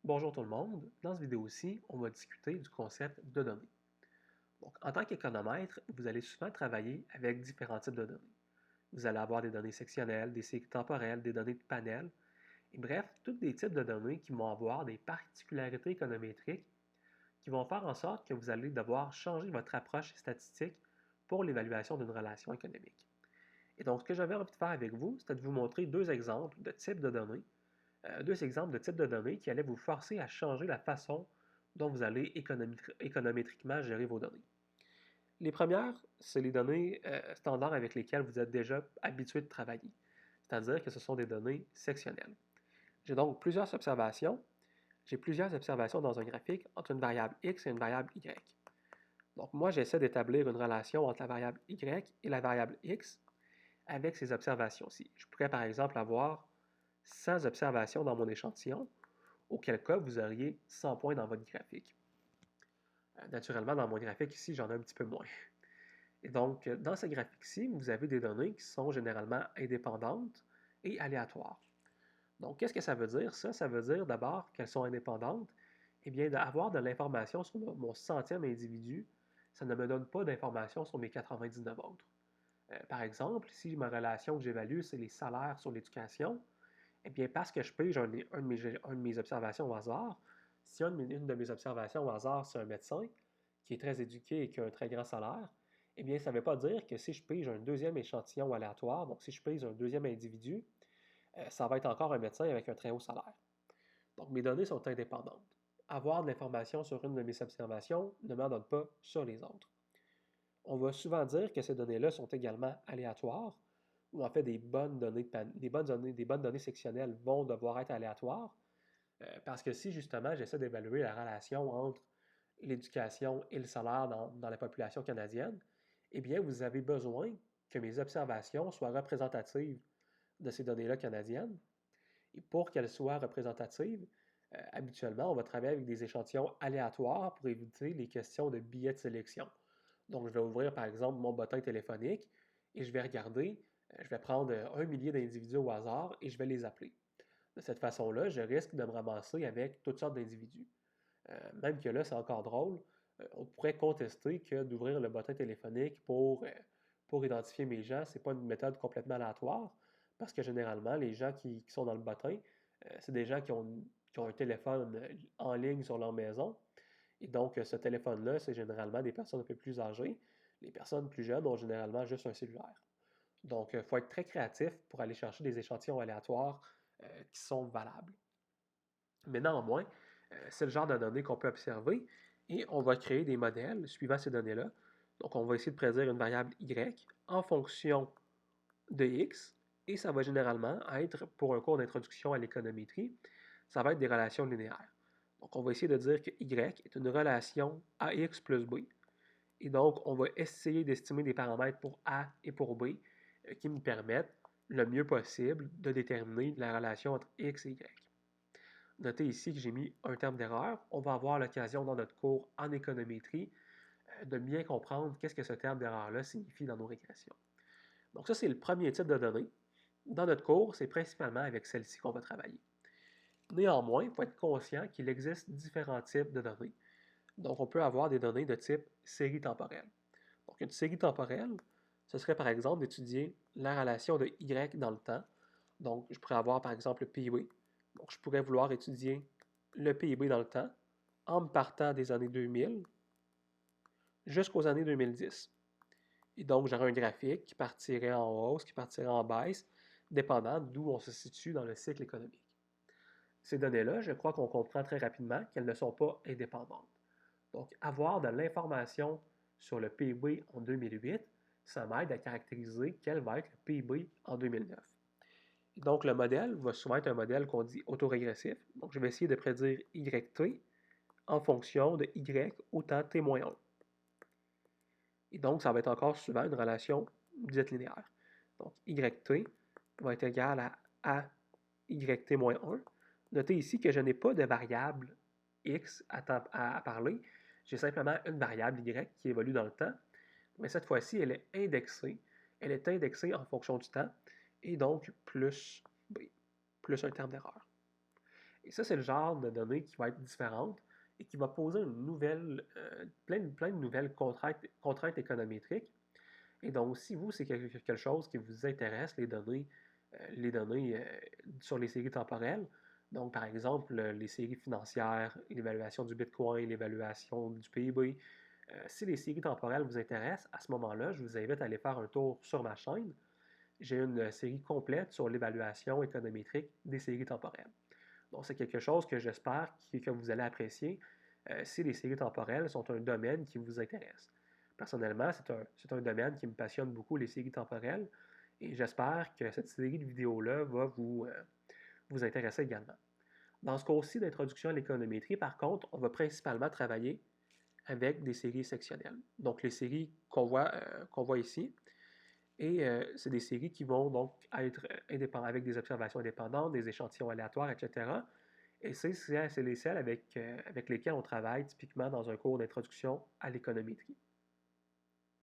Bonjour tout le monde, dans cette vidéo-ci, on va discuter du concept de données. Donc, en tant qu'économètre, vous allez souvent travailler avec différents types de données. Vous allez avoir des données sectionnelles, des cycles temporels, des données de panel, et bref, tous des types de données qui vont avoir des particularités économétriques qui vont faire en sorte que vous allez devoir changer votre approche statistique pour l'évaluation d'une relation économique. Et donc, ce que j'avais envie de faire avec vous, c'était de vous montrer deux exemples de types de données deux exemples de types de données qui allaient vous forcer à changer la façon dont vous allez économétriquement gérer vos données. Les premières, c'est les données standards avec lesquelles vous êtes déjà habitué de travailler, c'est-à-dire que ce sont des données sectionnelles. J'ai donc plusieurs observations. J'ai plusieurs observations dans un graphique entre une variable x et une variable y. Donc moi, j'essaie d'établir une relation entre la variable y et la variable x avec ces observations-ci. Je pourrais par exemple avoir 100 observations dans mon échantillon, auquel cas vous auriez 100 points dans votre graphique. Naturellement, dans mon graphique ici, j'en ai un petit peu moins. Et donc, dans ce graphique-ci, vous avez des données qui sont généralement indépendantes et aléatoires. Donc, qu'est-ce que ça veut dire? Ça veut dire d'abord qu'elles sont indépendantes. Eh bien, d'avoir de l'information sur mon centième individu, ça ne me donne pas d'informations sur mes 99 autres. Par exemple, si ma relation que j'évalue, c'est les salaires sur l'éducation, eh bien, parce que je pige un de mes observations au hasard, si une de mes observations au hasard, c'est un médecin qui est très éduqué et qui a un très grand salaire, eh bien, ça ne veut pas dire que si je pige un deuxième échantillon aléatoire, donc si je pige un deuxième individu, ça va être encore un médecin avec un très haut salaire. Donc, mes données sont indépendantes. Avoir de l'information sur une de mes observations ne m'en donne pas sur les autres. On va souvent dire que ces données-là sont également aléatoires, ou en fait des bonnes données sectionnelles vont devoir être aléatoires, parce que si justement j'essaie d'évaluer la relation entre l'éducation et le salaire dans la population canadienne, eh bien vous avez besoin que mes observations soient représentatives de ces données-là canadiennes. Et pour qu'elles soient représentatives, habituellement, on va travailler avec des échantillons aléatoires pour éviter les questions de biais de sélection. Donc, je vais ouvrir, par exemple, mon bottin téléphonique et je vais regarder, je vais prendre un millier d'individus au hasard et je vais les appeler. De cette façon-là, je risque de me ramasser avec toutes sortes d'individus. Même que là, c'est encore drôle, on pourrait contester que d'ouvrir le bottin téléphonique pour identifier mes gens, ce n'est pas une méthode complètement aléatoire, parce que généralement, les gens qui sont dans le bottin, c'est des gens qui ont un téléphone en ligne sur leur maison. Et donc, ce téléphone-là, c'est généralement des personnes un peu plus âgées. Les personnes plus jeunes ont généralement juste un cellulaire. Donc, il faut être très créatif pour aller chercher des échantillons aléatoires qui sont valables. Mais néanmoins, c'est le genre de données qu'on peut observer et on va créer des modèles suivant ces données-là. Donc, on va essayer de prédire une variable y en fonction de x et ça va généralement être, pour un cours d'introduction à l'économétrie, ça va être des relations linéaires. Donc, on va essayer de dire que y est une relation ax plus b. Et donc, on va essayer d'estimer des paramètres pour a et pour b qui me permettent le mieux possible de déterminer la relation entre x et y. Notez ici que j'ai mis un terme d'erreur. On va avoir l'occasion dans notre cours en économétrie de bien comprendre qu'est-ce que ce terme d'erreur-là signifie dans nos régressions. Donc ça, c'est le premier type de données. Dans notre cours, c'est principalement avec celle-ci qu'on va travailler. Néanmoins, il faut être conscient qu'il existe différents types de données. Donc, on peut avoir des données de type série temporelle. Donc, une série temporelle, ce serait par exemple d'étudier la relation de Y dans le temps. Donc, je pourrais avoir par exemple le PIB. Donc, je pourrais vouloir étudier le PIB dans le temps en me partant des années 2000 jusqu'aux années 2010. Et donc, j'aurais un graphique qui partirait en hausse, qui partirait en baisse, dépendant d'où on se situe dans le cycle économique. Ces données-là, je crois qu'on comprend très rapidement qu'elles ne sont pas indépendantes. Donc, avoir de l'information sur le PIB en 2008, ça m'aide à caractériser quel va être le PIB en 2009. Et donc, le modèle va souvent être un modèle qu'on dit autorégressif. Donc, je vais essayer de prédire YT en fonction de Y au temps T-1. Et donc, ça va être encore souvent une relation dite linéaire. Donc, YT va être égal à YT-1. Notez ici que je n'ai pas de variable X à parler. J'ai simplement une variable Y qui évolue dans le temps. Mais cette fois-ci, elle est indexée. Elle est indexée en fonction du temps. Et donc, plus B, plus un terme d'erreur. Et ça, c'est le genre de données qui va être différente et qui va poser plein de nouvelles contraintes économétriques. Et donc, si vous, c'est quelque chose qui vous intéresse, les données sur les séries temporelles, donc par exemple les séries financières, l'évaluation du Bitcoin, l'évaluation du PIB, si les séries temporelles vous intéressent, à ce moment-là, je vous invite à aller faire un tour sur ma chaîne. J'ai une série complète sur l'évaluation économétrique des séries temporelles. Donc, c'est quelque chose que j'espère que vous allez apprécier si les séries temporelles sont un domaine qui vous intéresse. Personnellement, c'est un domaine qui me passionne beaucoup, les séries temporelles, et j'espère que cette série de vidéos-là va vous intéresser également. Dans ce cours-ci d'introduction à l'économétrie, par contre, on va principalement travailler avec des séries sectionnelles. Donc, les séries qu'on voit ici, et c'est des séries qui vont donc être indépendantes, avec des observations indépendantes, des échantillons aléatoires, etc. Et c'est les celles avec lesquelles on travaille typiquement dans un cours d'introduction à l'économétrie.